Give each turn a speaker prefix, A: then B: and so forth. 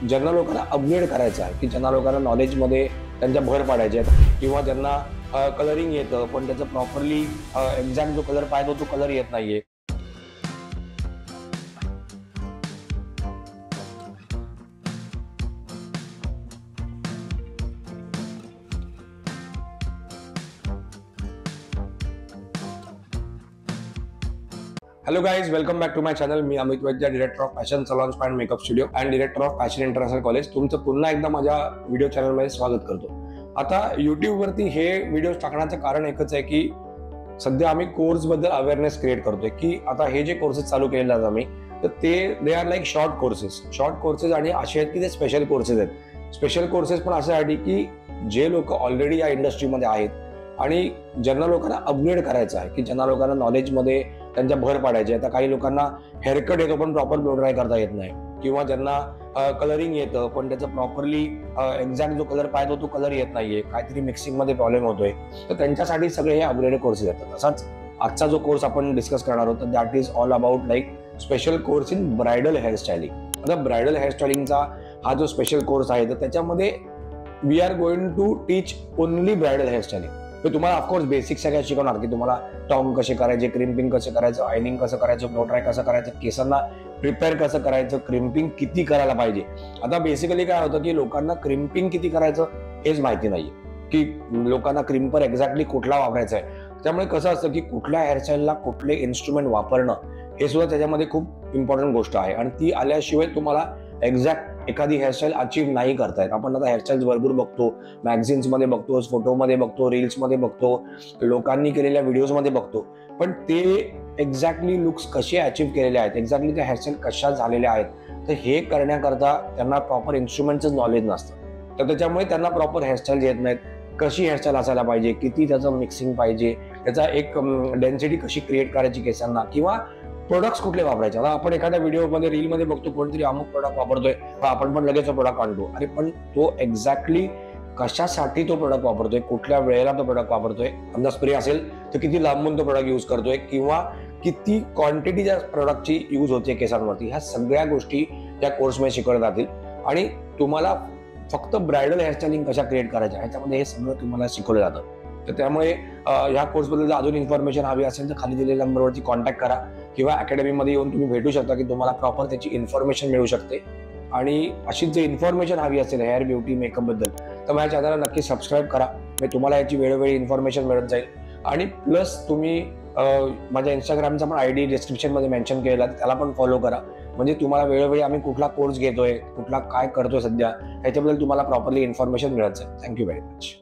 A: ज्यांना लोकांना अपग्रेड करायचं आहे, की ज्यांना लोकांना नॉलेजमध्ये त्यांच्या भर पाडायची आहे, किंवा ज्यांना कलरिंग येतं पण त्याचं प्रॉपरली एक्झॅक्ट जो कलर पाहिजे तो कलर येत नाहीये. Hello guys, welcome back to my channel. Me Amit Vaidya, director of fashion salons and makeup studio and director of fashion international college. तुमचं पुन्हा एकदा माझ्या व्हिडिओ चॅनलमध्ये स्वागत करतो. आता YouTube वरती हे व्हिडिओ टाकण्याचं कारण एकच आहे की सध्या आम्ही कोर्स बद्दल अवेअरनेस क्रिएट करतोय की आता हे जे कोर्सेस चालू केलेले आहेत आम्ही, तर they are like short courses आणि असे आहेत की ते स्पेशल कोर्सेस आहेत. स्पेशल कोर्सेस पण अशासाठी की जे लोक ऑलरेडी या इंडस्ट्रीमध्ये आहेत आणि ज्यांना लोकांना अपग्रेड करायचं आहे, की ज्यांना लोकांना नॉलेजमध्ये त्यांच्या भर पाडायची आहे. आता काही लोकांना हेअरकट येतो पण प्रॉपर ब्लो ड्राय करता येत नाही, किंवा ज्यांना कलरिंग येतं पण त्याचं प्रॉपरली एक्झॅक्ट जो कलर पाहिजे तो कलर येत नाहीये, काहीतरी मिक्सिंगमध्ये प्रॉब्लेम होतोय, तर त्यांच्यासाठी सगळे हे अपग्रेड कोर्सेस येतात. असाच आजचा जो कोर्स आपण डिस्कस करणार आहोत that is all about like special course in bridal hairstyling. आता ब्रायडल हेअरस्टायलिंगचा हा जो स्पेशल कोर्स आहे तर त्याच्यामध्ये we are going to teach only bridal hairstyling. तर तुम्हाला ऑफकोर्स बेसिक सगळ्या शिकवणार की तुम्हाला टॉंग कसे करायचे, क्रिम्पिंग कसं करायचं, आयनिंग कसं करायचं, ब्लो ड्राय कसं करायचं, केसांना प्रिपेअर कसं करायचं, क्रिम्पिंग किती करायला पाहिजे. आता बेसिकली काय होतं की लोकांना क्रिम्पिंग किती करायचं हेच माहिती नाहीये, की लोकांना क्रिम्पर एक्झॅक्टली कुठला वापरायचा आहे. त्यामुळे कसं असतं की कुठल्या हेअरस्टाईलला कुठले इन्स्ट्रुमेंट वापरणं हे सुद्धा त्याच्यामध्ये खूप इम्पॉर्टंट गोष्ट आहे, आणि ती आल्याशिवाय तुम्हाला एक्झॅक्ट एखादी हेअरस्टाईल अचीव्ह नाही करतायत. आपण आता हेअरस्टाईल्स भरपूर बघतो, मॅगझिन्समध्ये बघतो, फोटोमध्ये बघतो, रील्समध्ये बघतो, लोकांनी केलेल्या व्हिडिओजमध्ये बघतो, पण ते एक्झॅक्टली लुक्स कसे अचीव्ह केलेले आहेत, एक्झॅक्टली त्या हेअरस्टाईल कशा झालेल्या आहेत, तर हे करण्याकरता त्यांना प्रॉपर इन्स्ट्रुमेंटचं नॉलेज नसतं. तर त्याच्यामुळे त्यांना प्रॉपर हेअरस्टाईल येत नाहीत. कशी हेअरस्टाईल असायला पाहिजे, किती त्याचं मिक्सिंग पाहिजे, त्याचा एक डेन्सिटी कशी क्रिएट करायची केसांना, किंवा प्रोडक्ट्स कुठले वापरायचे. आता आपण एखाद्या व्हिडिओमध्ये रीलमध्ये बघतो कोणतरी अमुक प्रोडक्ट वापरतोय, आपण पण लगेच तो प्रोडक्ट आणतो, आणि पण तो एक्झॅक्टली कशासाठी तो प्रोडक्ट वापरतोय, कुठल्या वेळेला तो प्रोडक्ट वापरतोय, समजा स्प्रे असेल तर किती लांबून तो प्रोडक्ट यूज करतोय, किंवा किती क्वांटिटी त्या प्रोडक्टची यूज होते केसांवरती, ह्या सगळ्या गोष्टी त्या कोर्समध्ये शिकवल्या जातील. आणि तुम्हाला फक्त ब्रायडल हेअरस्टायलिंग कशा क्रिएट करायच्या ह्याच्यामध्ये हे सगळं तुम्हाला शिकवलं जातं. तर त्यामुळे ह्या कोर्सबद्दल जर अजून इन्फॉर्मेशन हवी असेल तर खाली दिलेल्या नंबरवरती कॉन्टॅक्ट करा, किंवा अकॅडमीमध्ये येऊन तुम्ही भेटू शकता की तुम्हाला प्रॉपर त्याची इन्फॉर्मेशन मिळू शकते. आणि अशीच जर इन्फॉर्मेशन हवी असेल हेअर ब्युटी मेकअप बद्दल तर माझ्या चॅनलला नक्की सबस्क्राईब करा, म्हणजे तुम्हाला याची वेळोवेळी इन्फॉर्मेशन मिळत जाईल. आणि प्लस तुम्ही माझ्या इंस्टाग्रामचा पण ID डिस्क्रिप्शनमध्ये मेन्शन केलेला आहे, त्याला पण फॉलो करा, म्हणजे तुम्हाला वेळोवेळी आम्ही कुठला कोर्स घेतोय, कुठला काय करतोय सध्या, ह्याच्याबद्दल तुम्हाला प्रॉपरली इन्फॉर्मेशन मिळत जाईल. Thank you very much.